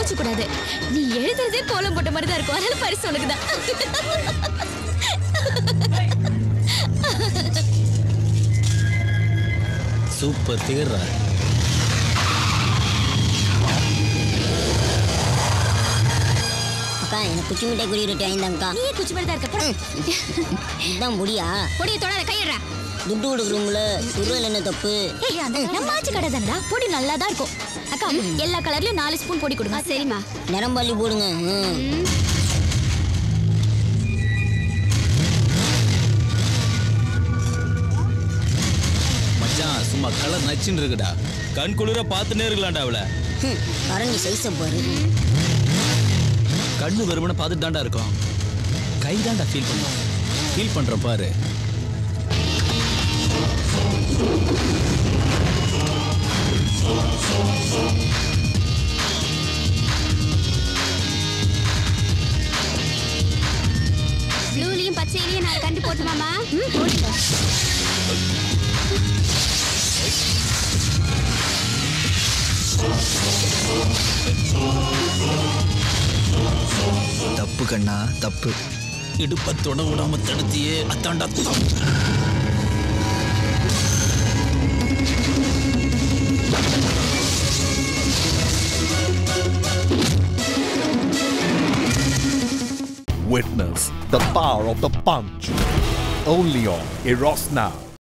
Coach கூடாது. நீ எழுதுறதே கோலம் போட்ட மாதிரி தான் இருக்கும். அதனால பரிசு உனக்கு தான். சூப்பர் தேர்றா. அக்கா எனக்கு குச்சி மிட்டாய் குடி ரொட்டி வாங்கிதாங்கக்கா. நீ குச்சி மாதிரி தான் இருக்க. இதுதான் முடியா? பொடியை தொடாத, கையிடுறா. துட்டு கொடுக்குறோம்ல, சுருள் என்ன தப்பு? நம்ம ஆச்சு கடை தானடா, பொடி நல்லா தான் இருக்கும். அக்கா எல்லா கலர்லயும் 4 ஸ்பூன் பொடி கொடுங்க. சரிம்மா. நிறம்பாலி போடுங்க. மச்சான் சும்மா கலர் நச்சுன்னு இருக்குடா. கண் குளிர பார்த்துனே இருக்கலாம்டா அவளை. கரண்டி சைஸை பாரு. கண்ணு வெறுமனை பார்த்துட்டு தாண்டா இருக்கும். கை தாண்டா ஃபீல் பண்ணும். ஃபீல் பண்ற பாரு. ப்ளூலையும் பச்சையிலையும் நான் கண்டு போட்டுமாமா? போடுங்க. தப்பு கண்ணா, தப்பு. இடுப்பத்தோட விடாம தடுத்தியே அத்தாண்டா. Witness the power of the punch. Only on Eros Now.